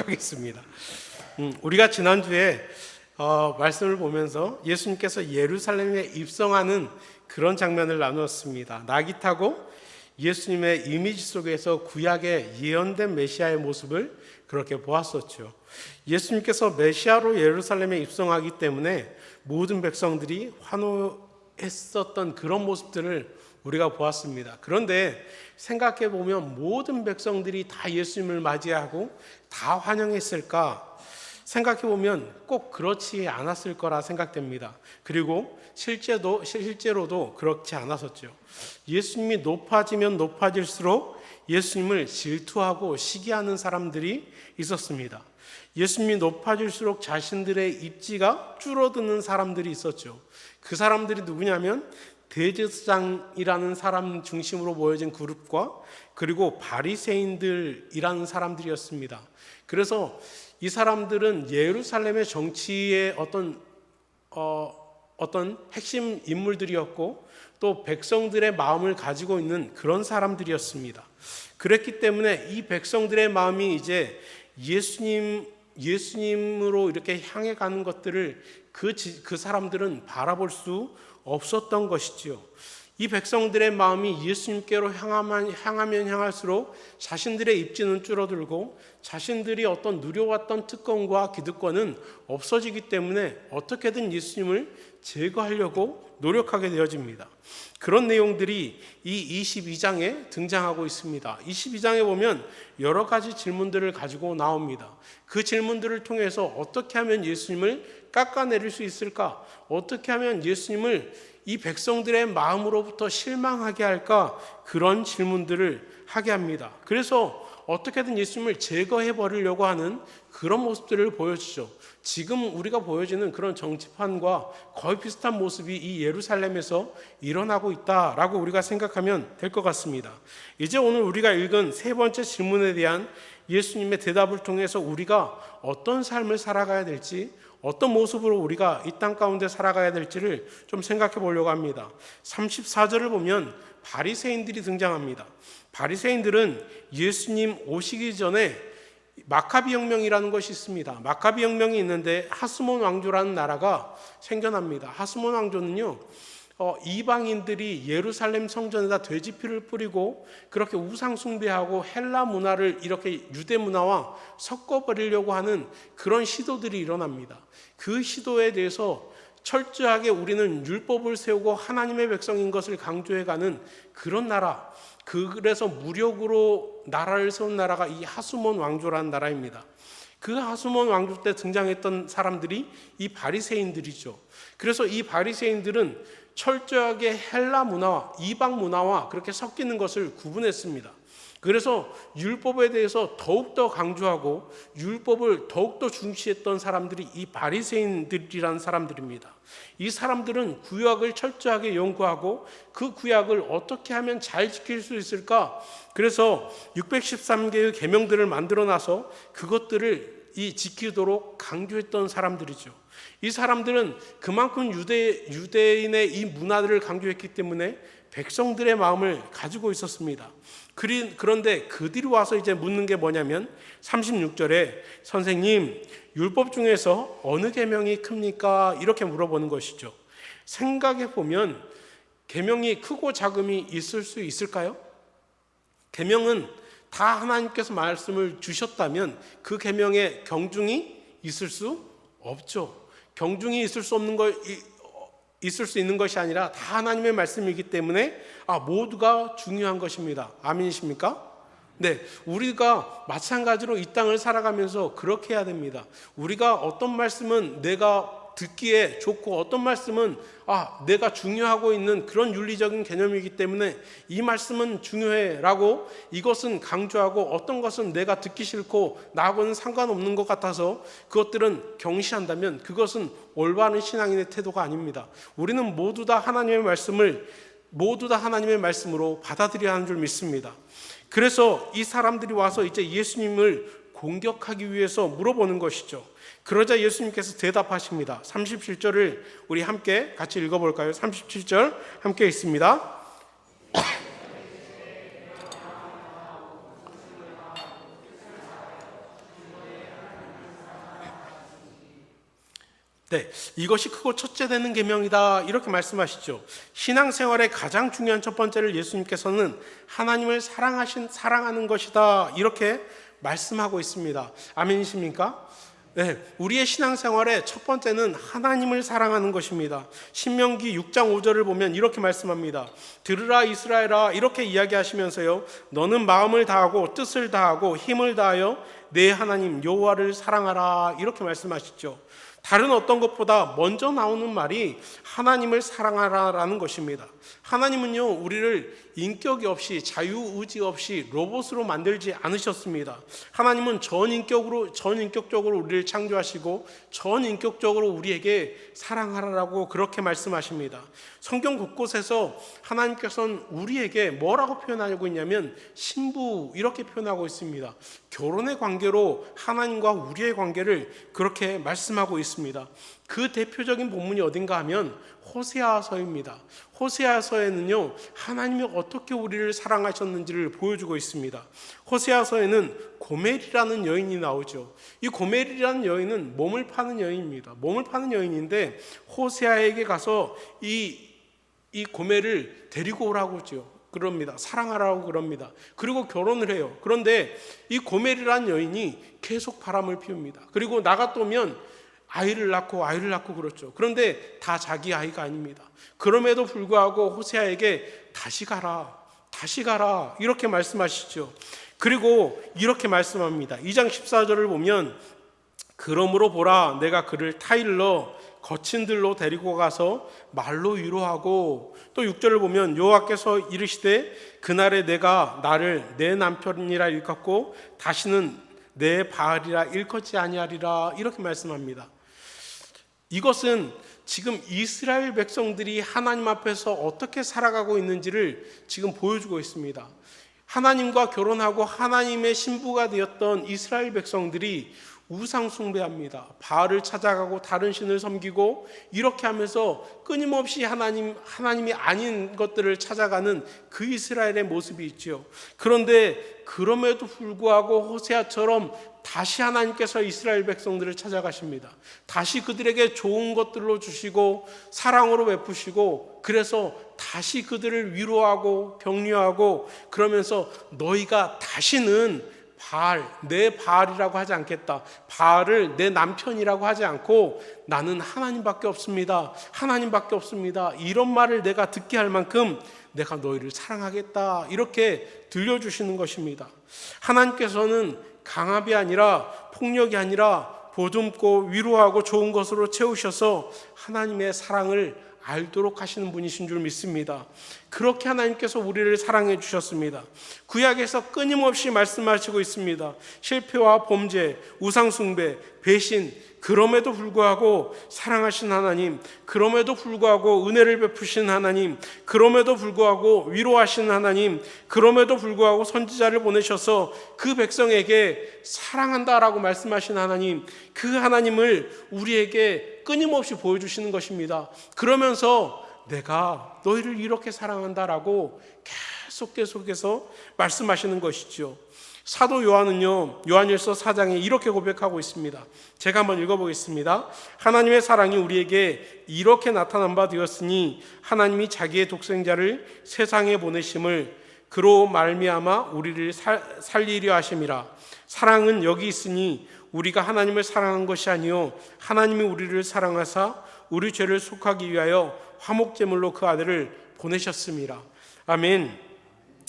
하겠습니다. 우리가 지난주에 말씀을 보면서 예수님께서 예루살렘에 입성하는 그런 장면을 나누었습니다. 낙이 타고 예수님의 이미지 속에서 구약의 예언된 메시아의 모습을 그렇게 보았었죠. 예수님께서 메시아로 예루살렘에 입성하기 때문에 모든 백성들이 환호했었던 그런 모습들을 우리가 보았습니다. 그런데 생각해 보면 모든 백성들이 다 예수님을 맞이하고 다 환영했을까? 생각해 보면 꼭 그렇지 않았을 거라 생각됩니다. 그리고 실제로도 그렇지 않았었죠. 예수님이 높아지면 높아질수록 예수님을 질투하고 시기하는 사람들이 있었습니다. 예수님이 높아질수록 자신들의 입지가 줄어드는 사람들이 있었죠. 그 사람들이 누구냐면 대제사장이라는 사람 중심으로 모여진 그룹과 그리고 바리새인들이라는 사람들이었습니다. 그래서 이 사람들은 예루살렘의 정치의 어떤 핵심 인물들이었고 또 백성들의 마음을 가지고 있는 그런 사람들이었습니다. 그랬기 때문에 이 백성들의 마음이 이제 예수님으로 이렇게 향해 가는 것들을 그 사람들은 바라볼 수 없었던 것이지요. 이 백성들의 마음이 예수님께로 향하면 향할수록 자신들의 입지는 줄어들고 자신들이 어떤 누려왔던 특권과 기득권은 없어지기 때문에 어떻게든 예수님을 제거하려고 노력하게 되어집니다. 그런 내용들이 이 22장에 등장하고 있습니다. 22장에 보면 여러 가지 질문들을 가지고 나옵니다. 그 질문들을 통해서 어떻게 하면 예수님을 깎아내릴 수 있을까? 어떻게 하면 예수님을 이 백성들의 마음으로부터 실망하게 할까? 그런 질문들을 하게 합니다. 그래서 어떻게든 예수님을 제거해 버리려고 하는 그런 모습들을 보여주죠. 지금 우리가 보여지는 그런 정치판과 거의 비슷한 모습이 이 예루살렘에서 일어나고 있다라고 우리가 생각하면 될 것 같습니다. 이제 오늘 우리가 읽은 세 번째 질문에 대한 예수님의 대답을 통해서 우리가 어떤 삶을 살아가야 될지, 어떤 모습으로 우리가 이 땅 가운데 살아가야 될지를 좀 생각해 보려고 합니다. 34절을 보면 바리새인들이 등장합니다. 바리새인들은 예수님 오시기 전에 마카비 혁명이라는 것이 있습니다. 마카비 혁명이 있는데 하스몬 왕조라는 나라가 생겨납니다. 하스몬 왕조는요, 이방인들이 예루살렘 성전에다 돼지피를 뿌리고 그렇게 우상 숭배하고 헬라 문화를 이렇게 유대 문화와 섞어버리려고 하는 그런 시도들이 일어납니다. 그 시도에 대해서 철저하게 우리는 율법을 세우고 하나님의 백성인 것을 강조해가는 그런 나라, 그래서 무력으로 나라를 세운 나라가 이 하스몬 왕조라는 나라입니다. 그 하스몬 왕조 때 등장했던 사람들이 이 바리새인들이죠. 그래서 이 바리새인들은 철저하게 헬라 문화와 이방 문화와 그렇게 섞이는 것을 구분했습니다. 그래서 율법에 대해서 더욱더 강조하고 율법을 더욱더 중시했던 사람들이 이 바리새인들이라는 사람들입니다. 이 사람들은 구약을 철저하게 연구하고 그 구약을 어떻게 하면 잘 지킬 수 있을까? 그래서 613개의 계명들을 만들어놔서 그것들을 지키도록 강조했던 사람들이죠. 이 사람들은 그만큼 유대인의 이 문화들을 강조했기 때문에 백성들의 마음을 가지고 있었습니다. 그런데 그들이 와서 이제 묻는 게 뭐냐면 36절에 선생님, 율법 중에서 어느 계명이 큽니까? 이렇게 물어보는 것이죠. 생각해 보면 계명이 크고 작음이 있을 수 있을까요? 계명은 다 하나님께서 말씀을 주셨다면 그 계명에 경중이 있을 수 없죠. 경중이 있을 수 있는 것이 아니라 다 하나님의 말씀이기 때문에 모두가 중요한 것입니다. 아멘이십니까? 네, 우리가 마찬가지로 이 땅을 살아가면서 그렇게 해야 됩니다. 우리가 어떤 말씀은 내가 듣기에 좋고 어떤 말씀은 내가 중요하고 있는 그런 윤리적인 개념이기 때문에 이 말씀은 중요해라고 이것은 강조하고 어떤 것은 내가 듣기 싫고 나하고는 상관없는 것 같아서 그것들은 경시한다면 그것은 올바른 신앙인의 태도가 아닙니다. 우리는 모두 다 하나님의 말씀으로 받아들여야 하는 줄 믿습니다. 그래서 이 사람들이 와서 이제 예수님을 공격하기 위해서 물어보는 것이죠. 그러자 예수님께서 대답하십니다. 37절을 우리 함께 같이 읽어볼까요? 37절 함께 있습니다. 네, 이것이 크고 첫째 되는 계명이다 이렇게 말씀하시죠. 신앙생활의 가장 중요한 첫 번째를 예수님께서는 하나님을 사랑하는 것이다 이렇게 말씀하고 있습니다. 아멘이십니까? 네, 우리의 신앙생활의 첫 번째는 하나님을 사랑하는 것입니다. 신명기 6장 5절을 보면 이렇게 말씀합니다. 들으라 이스라엘아 이렇게 이야기하시면서요, 너는 마음을 다하고 뜻을 다하고 힘을 다하여 내 하나님 여호와를 사랑하라 이렇게 말씀하시죠. 다른 어떤 것보다 먼저 나오는 말이 하나님을 사랑하라라는 것입니다. 하나님은요, 우리를 인격이 없이 자유의지 없이 로봇으로 만들지 않으셨습니다. 하나님은 전인격적으로 우리를 창조하시고 전인격적으로 우리에게 사랑하라라고 그렇게 말씀하십니다. 성경 곳곳에서 하나님께서는 우리에게 뭐라고 표현하고 있냐면 신부 이렇게 표현하고 있습니다. 결혼의 관계로 하나님과 우리의 관계를 그렇게 말씀하고 있습니다. 그 대표적인 본문이 어딘가 하면 호세아서입니다. 호세아서에는요, 하나님이 어떻게 우리를 사랑하셨는지를 보여주고 있습니다. 호세아서에는 고멜이라는 여인이 나오죠. 이 고멜이라는 여인은 몸을 파는 여인입니다. 몸을 파는 여인인데 호세아에게 가서 이 고멜을 데리고 오라고 하죠. 그럽니다. 사랑하라고 그럽니다. 그리고 결혼을 해요. 그런데 이 고멜이라는 여인이 계속 바람을 피웁니다. 그리고 나갔다 오면 아이를 낳고 그렇죠. 그런데 다 자기 아이가 아닙니다. 그럼에도 불구하고 호세아에게 다시 가라 이렇게 말씀하시죠. 그리고 이렇게 말씀합니다. 2장 14절을 보면 그러므로 보라 내가 그를 타일러 거친 들로 데리고 가서 말로 위로하고, 또 6절을 보면 여호와께서 이르시되 그날에 내가 나를 내 남편이라 일컫고 다시는 내 바알이라 일컫지 아니하리라 이렇게 말씀합니다. 이것은 지금 이스라엘 백성들이 하나님 앞에서 어떻게 살아가고 있는지를 지금 보여주고 있습니다. 하나님과 결혼하고 하나님의 신부가 되었던 이스라엘 백성들이 우상 숭배합니다. 바알을 찾아가고 다른 신을 섬기고 이렇게 하면서 끊임없이 하나님이 아닌 것들을 찾아가는 그 이스라엘의 모습이 있죠. 그런데 그럼에도 불구하고 호세아처럼 다시 하나님께서 이스라엘 백성들을 찾아가십니다. 다시 그들에게 좋은 것들로 주시고 사랑으로 베푸시고, 그래서 다시 그들을 위로하고 격려하고, 그러면서 너희가 다시는 내 바알이라고 하지 않겠다. 바알을 내 남편이라고 하지 않고 나는 하나님밖에 없습니다. 이런 말을 내가 듣게 할 만큼 내가 너희를 사랑하겠다. 이렇게 들려주시는 것입니다. 하나님께서는 강압이 아니라 폭력이 아니라 보듬고 위로하고 좋은 것으로 채우셔서 하나님의 사랑을 알도록 하시는 분이신 줄 믿습니다. 그렇게 하나님께서 우리를 사랑해 주셨습니다. 구약에서 끊임없이 말씀하시고 있습니다. 실패와 범죄, 우상숭배, 배신, 그럼에도 불구하고 사랑하신 하나님, 그럼에도 불구하고 은혜를 베푸신 하나님, 그럼에도 불구하고 위로하신 하나님, 그럼에도 불구하고 선지자를 보내셔서 그 백성에게 사랑한다라고 말씀하신 하나님, 그 하나님을 우리에게 끊임없이 보여주시는 것입니다. 그러면서 내가 너희를 이렇게 사랑한다라고 계속해서 말씀하시는 것이죠. 사도 요한은요, 요한일서 4장에 이렇게 고백하고 있습니다. 제가 한번 읽어보겠습니다. 하나님의 사랑이 우리에게 이렇게 나타난 바 되었으니 하나님이 자기의 독생자를 세상에 보내심을 그로 말미암아 우리를 살리려 하심이라. 사랑은 여기 있으니 우리가 하나님을 사랑한 것이 아니요 하나님이 우리를 사랑하사 우리 죄를 속하기 위하여 화목제물로 그 아들을 보내셨음이라. 아멘.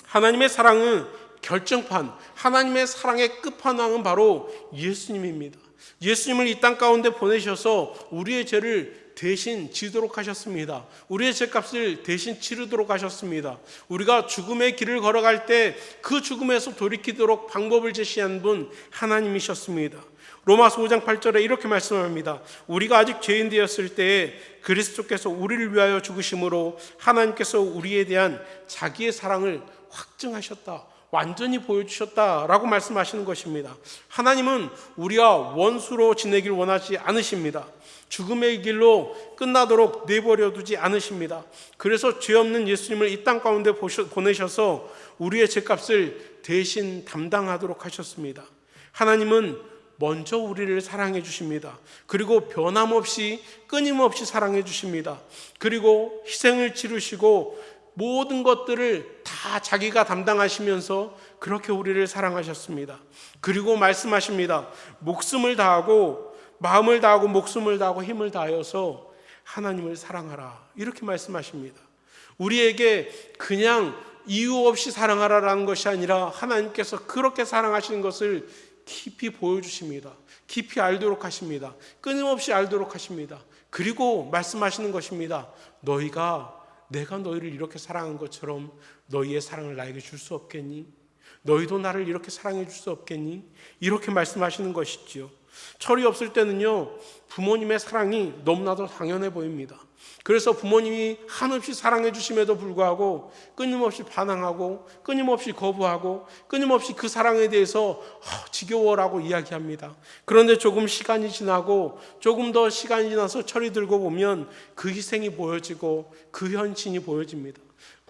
하나님의 사랑은 결정판, 하나님의 사랑의 끝판왕은 바로 예수님입니다. 예수님을 이 땅 가운데 보내셔서 우리의 죄를 대신 지도록 하셨습니다. 우리의 죄값을 대신 치르도록 하셨습니다. 우리가 죽음의 길을 걸어갈 때 그 죽음에서 돌이키도록 방법을 제시한 분 하나님이셨습니다. 로마서 5장 8절에 이렇게 말씀합니다. 우리가 아직 죄인 되었을 때에 그리스도께서 우리를 위하여 죽으심으로 하나님께서 우리에 대한 자기의 사랑을 확증하셨다, 완전히 보여주셨다라고 말씀하시는 것입니다. 하나님은 우리와 원수로 지내길 원하지 않으십니다. 죽음의 길로 끝나도록 내버려 두지 않으십니다. 그래서 죄 없는 예수님을 이 땅 가운데 보내셔서 우리의 죄값을 대신 담당하도록 하셨습니다. 하나님은 먼저 우리를 사랑해 주십니다. 그리고 변함없이 끊임없이 사랑해 주십니다. 그리고 희생을 치르시고 모든 것들을 다 자기가 담당하시면서 그렇게 우리를 사랑하셨습니다. 그리고 말씀하십니다. 목숨을 다하고 마음을 다하고 목숨을 다하고 힘을 다하여서 하나님을 사랑하라. 이렇게 말씀하십니다. 우리에게 그냥 이유 없이 사랑하라라는 것이 아니라 하나님께서 그렇게 사랑하시는 것을 깊이 보여주십니다. 깊이 알도록 하십니다. 끊임없이 알도록 하십니다. 그리고 말씀하시는 것입니다. 내가 너희를 이렇게 사랑한 것처럼 너희의 사랑을 나에게 줄 수 없겠니? 너희도 나를 이렇게 사랑해 줄 수 없겠니? 이렇게 말씀하시는 것이지요. 철이 없을 때는요, 부모님의 사랑이 너무나도 당연해 보입니다. 그래서 부모님이 한없이 사랑해 주심에도 불구하고 끊임없이 반항하고 끊임없이 거부하고 끊임없이 그 사랑에 대해서 지겨워라고 이야기합니다. 그런데 조금 시간이 지나고 조금 더 시간이 지나서 철이 들고 보면 그 희생이 보여지고 그 헌신이 보여집니다.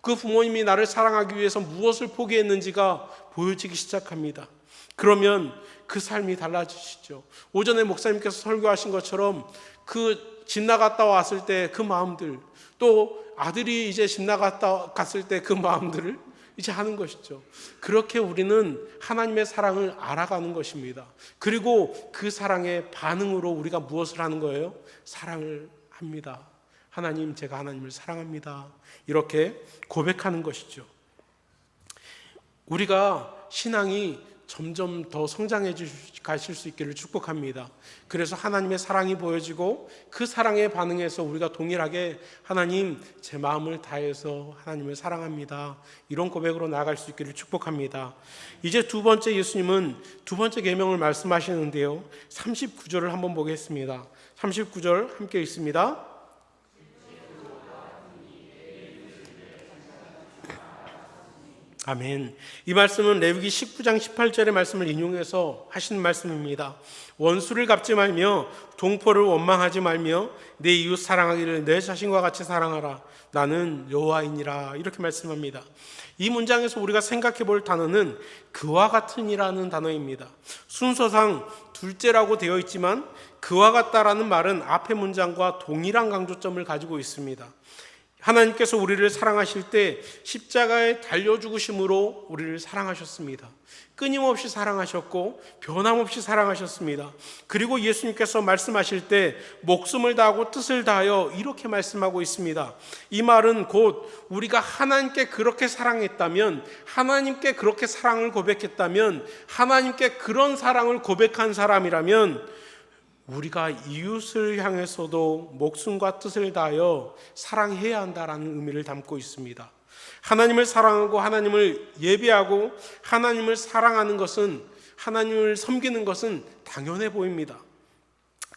그 부모님이 나를 사랑하기 위해서 무엇을 포기했는지가 보여지기 시작합니다. 그러면 그 삶이 달라지시죠. 오전에 목사님께서 설교하신 것처럼 그 집 나갔다 왔을 때 그 마음들, 또 아들이 이제 집 나갔다 갔을 때 그 마음들을 이제 하는 것이죠. 그렇게 우리는 하나님의 사랑을 알아가는 것입니다. 그리고 그 사랑의 반응으로 우리가 무엇을 하는 거예요? 사랑을 합니다. 하나님, 제가 하나님을 사랑합니다. 이렇게 고백하는 것이죠. 우리가 신앙이 점점 더 성장해 가실 수 있기를 축복합니다. 그래서 하나님의 사랑이 보여지고 그 사랑에 반응해서 우리가 동일하게 하나님, 제 마음을 다해서 하나님을 사랑합니다. 이런 고백으로 나아갈 수 있기를 축복합니다. 이제 두 번째, 예수님은 두 번째 계명을 말씀하시는데요. 39절을 한번 보겠습니다. 39절 함께 읽습니다. 아멘. 이 말씀은 레위기 19장 18절의 말씀을 인용해서 하신 말씀입니다. 원수를 갚지 말며 동포를 원망하지 말며 내 이웃 사랑하기를 내 자신과 같이 사랑하라. 나는 여호와이니라. 이렇게 말씀합니다. 이 문장에서 우리가 생각해 볼 단어는 그와 같은이라는 단어입니다. 순서상 둘째라고 되어 있지만 그와 같다라는 말은 앞의 문장과 동일한 강조점을 가지고 있습니다. 하나님께서 우리를 사랑하실 때 십자가에 달려 죽으심으로 우리를 사랑하셨습니다. 끊임없이 사랑하셨고 변함없이 사랑하셨습니다. 그리고 예수님께서 말씀하실 때 목숨을 다하고 뜻을 다하여 이렇게 말씀하고 있습니다. 이 말은 곧 우리가 하나님께 그렇게 사랑했다면, 하나님께 그렇게 사랑을 고백했다면, 하나님께 그런 사랑을 고백한 사람이라면 우리가 이웃을 향해서도 목숨과 뜻을 다하여 사랑해야 한다라는 의미를 담고 있습니다. 하나님을 사랑하고 하나님을 예배하고 하나님을 사랑하는 것은, 하나님을 섬기는 것은 당연해 보입니다.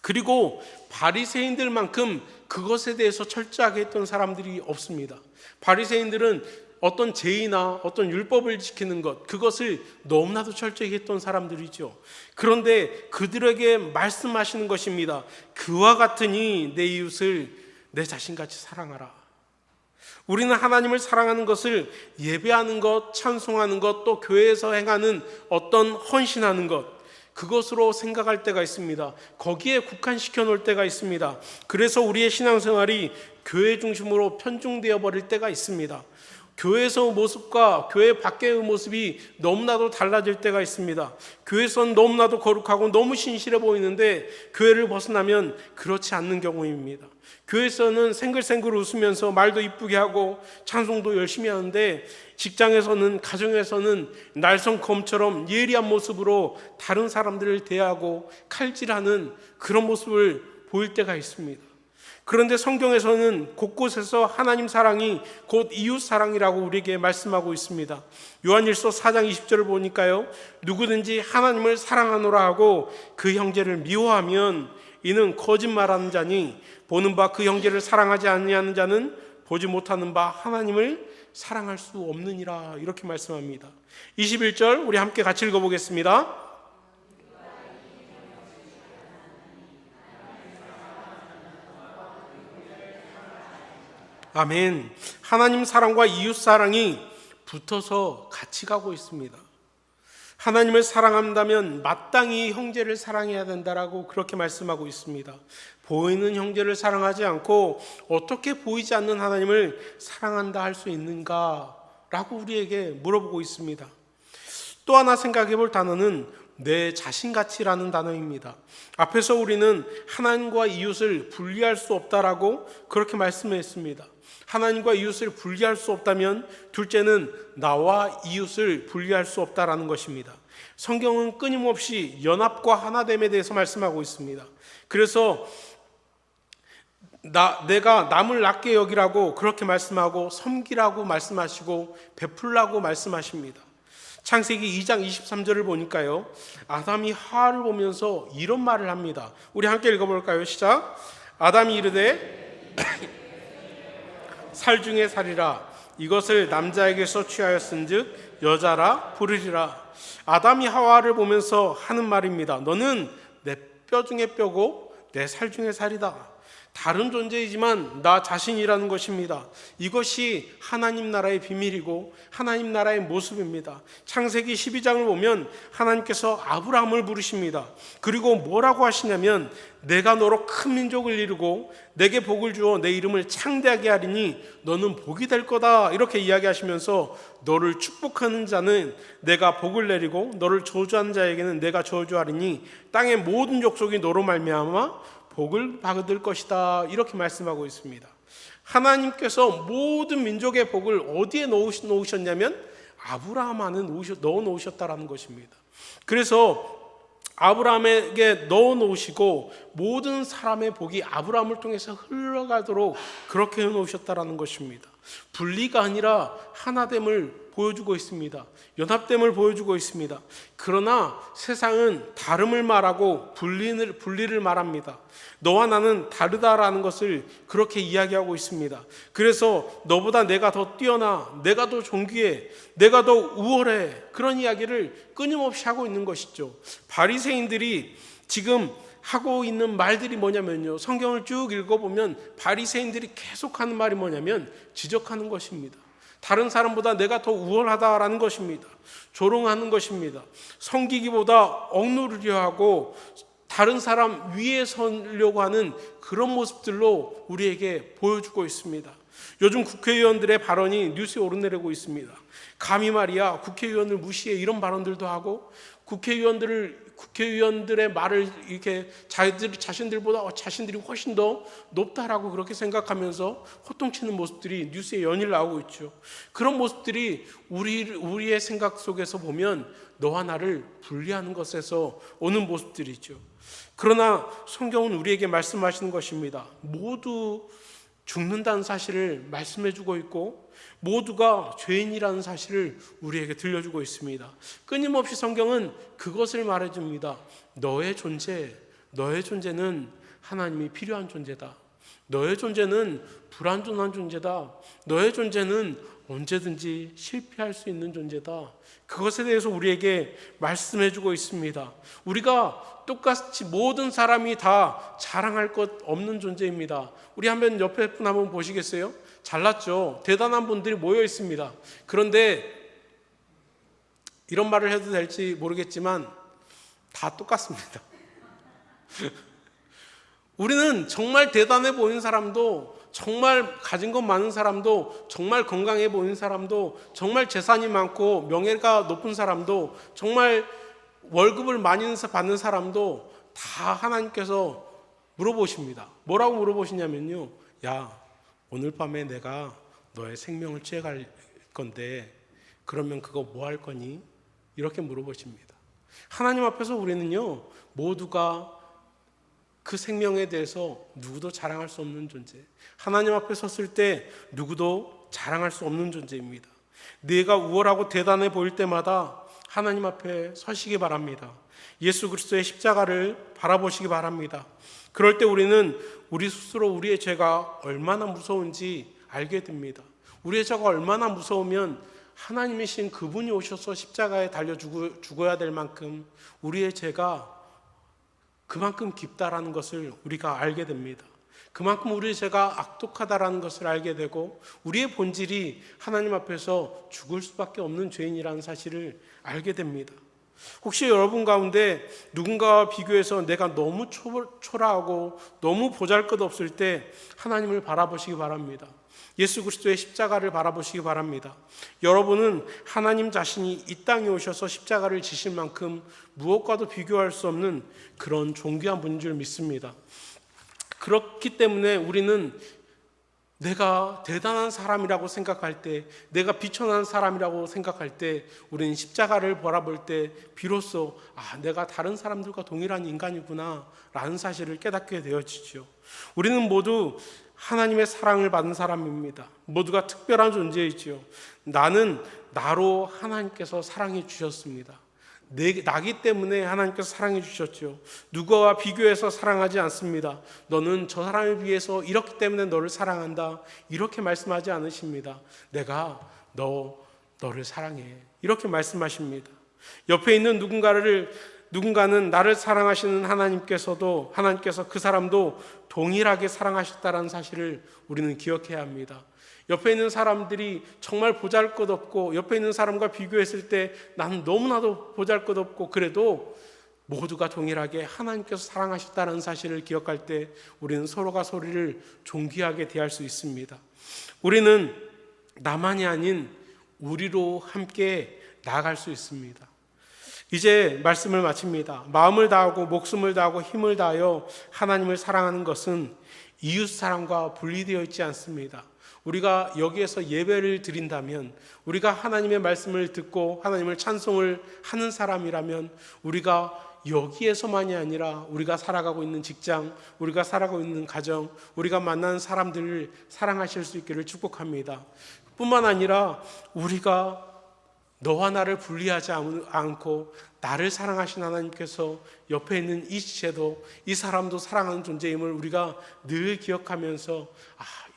그리고 바리새인들만큼 그것에 대해서 철저하게 했던 사람들이 없습니다. 바리새인들은 어떤 제의나 어떤 율법을 지키는 것, 그것을 너무나도 철저히 했던 사람들이죠. 그런데 그들에게 말씀하시는 것입니다. 그와 같으니 내 이웃을 내 자신같이 사랑하라. 우리는 하나님을 사랑하는 것을 예배하는 것, 찬송하는 것, 또 교회에서 행하는 어떤 헌신하는 것, 그것으로 생각할 때가 있습니다. 거기에 국한시켜 놓을 때가 있습니다. 그래서 우리의 신앙생활이 교회 중심으로 편중되어 버릴 때가 있습니다. 교회에서 모습과 교회 밖의 모습이 너무나도 달라질 때가 있습니다. 교회에서는 너무나도 거룩하고 너무 신실해 보이는데 교회를 벗어나면 그렇지 않는 경우입니다. 교회에서는 생글생글 웃으면서 말도 이쁘게 하고 찬송도 열심히 하는데 직장에서는, 가정에서는 날성검처럼 예리한 모습으로 다른 사람들을 대하고 칼질하는 그런 모습을 보일 때가 있습니다. 그런데 성경에서는 곳곳에서 하나님 사랑이 곧 이웃 사랑이라고 우리에게 말씀하고 있습니다. 요한일서 4장 20절을 보니까요, 누구든지 하나님을 사랑하노라 하고 그 형제를 미워하면 이는 거짓말하는 자니 보는 바 그 형제를 사랑하지 아니하는 자는 보지 못하는 바 하나님을 사랑할 수 없느니라. 이렇게 말씀합니다. 21절 우리 함께 같이 읽어보겠습니다. 아멘. 하나님 사랑과 이웃 사랑이 붙어서 같이 가고 있습니다. 하나님을 사랑한다면 마땅히 형제를 사랑해야 된다라고 그렇게 말씀하고 있습니다. 보이는 형제를 사랑하지 않고 어떻게 보이지 않는 하나님을 사랑한다 할 수 있는가라고 우리에게 물어보고 있습니다. 또 하나 생각해 볼 단어는 내 자신같이라는 단어입니다. 앞에서 우리는 하나님과 이웃을 분리할 수 없다라고 그렇게 말씀했습니다. 하나님과 이웃을 분리할 수 없다면 둘째는 나와 이웃을 분리할 수 없다라는 것입니다. 성경은 끊임없이 연합과 하나됨에 대해서 말씀하고 있습니다. 그래서 내가 남을 낮게 여기라고 그렇게 말씀하고 섬기라고 말씀하시고 베풀라고 말씀하십니다. 창세기 2장 23절을 보니까요, 아담이 하와를 보면서 이런 말을 합니다. 우리 함께 읽어볼까요? 시작. 아담이 이르되 살 중에 살이라 이것을 남자에게서 취하였은즉 여자라 부르리라. 아담이 하와를 보면서 하는 말입니다. 너는 내 뼈 중에 뼈고 내 살 중에 살이다. 다른 존재이지만 나 자신이라는 것입니다. 이것이 하나님 나라의 비밀이고 하나님 나라의 모습입니다. 창세기 12장을 보면 하나님께서 아브라함을 부르십니다. 그리고 뭐라고 하시냐면 내가 너로 큰 민족을 이루고 내게 복을 주어 내 이름을 창대하게 하리니 너는 복이 될 거다, 이렇게 이야기하시면서 너를 축복하는 자는 내가 복을 내리고 너를 저주하는 자에게는 내가 저주하리니 땅의 모든 족속이 너로 말미암아 복을 받을 것이다, 이렇게 말씀하고 있습니다. 하나님께서 모든 민족의 복을 어디에 놓으셨냐면 아브라함 안에 넣어 놓으셨다라는 것입니다. 그래서 아브라함에게 넣어 놓으시고 모든 사람의 복이 아브라함을 통해서 흘러가도록 그렇게 해 놓으셨다라는 것입니다. 분리가 아니라 하나됨을 보여주고 있습니다. 연합됨을 보여주고 있습니다. 그러나 세상은 다름을 말하고 분리를 말합니다. 너와 나는 다르다라는 것을 그렇게 이야기하고 있습니다. 그래서 너보다 내가 더 뛰어나, 내가 더 존귀해, 내가 더 우월해, 그런 이야기를 끊임없이 하고 있는 것이죠. 바리새인들이 지금 하고 있는 말들이 뭐냐면요, 성경을 쭉 읽어보면 바리새인들이 계속하는 말이 뭐냐면 지적하는 것입니다. 다른 사람보다 내가 더 우월하다라는 것입니다. 조롱하는 것입니다. 섬기기보다 억누르려 하고 다른 사람 위에 서려고 하는 그런 모습들로 우리에게 보여주고 있습니다. 요즘 국회의원들의 발언이 뉴스에 오르내리고 있습니다. 감히 말이야 국회의원을 무시해, 이런 발언들도 하고 국회의원들의 말을 이렇게 자신들보다 자신들이 훨씬 더 높다라고 그렇게 생각하면서 호통치는 모습들이 뉴스에 연일 나오고 있죠. 그런 모습들이 우리의 생각 속에서 보면 너와 나를 분리하는 것에서 오는 모습들이죠. 그러나 성경은 우리에게 말씀하시는 것입니다. 모두 죽는다는 사실을 말씀해주고 있고 모두가 죄인이라는 사실을 우리에게 들려주고 있습니다. 끊임없이 성경은 그것을 말해줍니다. 너의 존재는 하나님이 필요한 존재다. 너의 존재는 불완전한 존재다. 너의 존재는 언제든지 실패할 수 있는 존재다. 그것에 대해서 우리에게 말씀해주고 있습니다. 우리가 똑같이 모든 사람이 다 자랑할 것 없는 존재입니다. 우리 한번 옆에 분 한번 보시겠어요? 잘났죠? 대단한 분들이 모여 있습니다. 그런데 이런 말을 해도 될지 모르겠지만 다 똑같습니다. 우리는 정말 대단해 보이는 사람도, 정말 가진 것 많은 사람도, 정말 건강해 보이는 사람도, 정말 재산이 많고 명예가 높은 사람도, 정말 월급을 많이 받는 사람도 다 하나님께서 물어보십니다. 뭐라고 물어보시냐면요, 야, 오늘 밤에 내가 너의 생명을 취해갈 건데 그러면 그거 뭐 할 거니? 이렇게 물어보십니다. 하나님 앞에서 우리는요, 모두가 그 생명에 대해서 누구도 자랑할 수 없는 존재, 하나님 앞에 섰을 때 누구도 자랑할 수 없는 존재입니다. 내가 우월하고 대단해 보일 때마다 하나님 앞에 서시기 바랍니다. 예수 그리스도의 십자가를 바라보시기 바랍니다. 그럴 때 우리는 우리 스스로 우리의 죄가 얼마나 무서운지 알게 됩니다. 우리의 죄가 얼마나 무서우면 하나님이신 그분이 오셔서 십자가에 달려 죽어야 될 만큼 우리의 죄가 그만큼 깊다라는 것을 우리가 알게 됩니다. 그만큼 우리의 죄가 악독하다라는 것을 알게 되고 우리의 본질이 하나님 앞에서 죽을 수밖에 없는 죄인이라는 사실을 알게 됩니다. 혹시 여러분 가운데 누군가와 비교해서 내가 너무 초라하고 너무 보잘것없을 때 하나님을 바라보시기 바랍니다. 예수 그리스도의 십자가를 바라보시기 바랍니다. 여러분은 하나님 자신이 이 땅에 오셔서 십자가를 지실 만큼 무엇과도 비교할 수 없는 그런 존귀한 분인 줄 믿습니다. 그렇기 때문에 우리는 내가 대단한 사람이라고 생각할 때, 내가 비천한 사람이라고 생각할 때, 우리는 십자가를 바라볼 때 비로소 내가 다른 사람들과 동일한 인간이구나 라는 사실을 깨닫게 되어지죠. 우리는 모두 하나님의 사랑을 받은 사람입니다. 모두가 특별한 존재이지요. 나는 나로 하나님께서 사랑해 주셨습니다. 나기 때문에 하나님께서 사랑해 주셨죠. 누구와 비교해서 사랑하지 않습니다. 너는 저 사람에 비해서 이렇기 때문에 너를 사랑한다, 이렇게 말씀하지 않으십니다. 내가 너를 사랑해, 이렇게 말씀하십니다. 옆에 있는 누군가는 나를 사랑하시는 하나님께서 그 사람도 동일하게 사랑하셨다는 사실을 우리는 기억해야 합니다. 옆에 있는 사람들이 정말 보잘것없고 옆에 있는 사람과 비교했을 때 나는 너무나도 보잘것없고 그래도 모두가 동일하게 하나님께서 사랑하셨다는 사실을 기억할 때 우리는 서로가 서로를 존귀하게 대할 수 있습니다. 우리는 나만이 아닌 우리로 함께 나아갈 수 있습니다. 이제 말씀을 마칩니다. 마음을 다하고 목숨을 다하고 힘을 다하여 하나님을 사랑하는 것은 이웃 사랑과 분리되어 있지 않습니다. 우리가 여기에서 예배를 드린다면, 우리가 하나님의 말씀을 듣고 하나님을 찬송을 하는 사람이라면 우리가 여기에서만이 아니라 우리가 살아가고 있는 직장, 우리가 살아가고 있는 가정, 우리가 만나는 사람들을 사랑하실 수 있기를 축복합니다. 뿐만 아니라 우리가 너와 나를 분리하지 않고 나를 사랑하신 하나님께서 옆에 있는 이 지체도, 이 사람도 사랑하는 존재임을 우리가 늘 기억하면서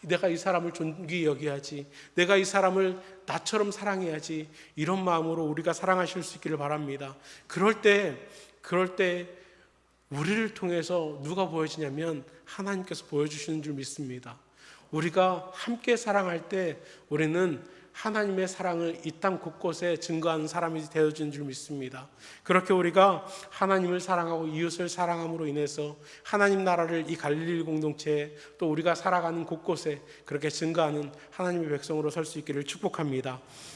내가 이 사람을 존귀히 여겨야지, 내가 이 사람을 나처럼 사랑해야지, 이런 마음으로 우리가 사랑하실 수 있기를 바랍니다. 그럴 때 우리를 통해서 누가 보여지냐면 하나님께서 보여주시는 줄 믿습니다. 우리가 함께 사랑할 때 우리는 하나님의 사랑을 이 땅 곳곳에 증거하는 사람이 되어진 줄 믿습니다. 그렇게 우리가 하나님을 사랑하고 이웃을 사랑함으로 인해서 하나님 나라를 이 갈릴리 공동체에, 또 우리가 살아가는 곳곳에 그렇게 증거하는 하나님의 백성으로 설 수 있기를 축복합니다.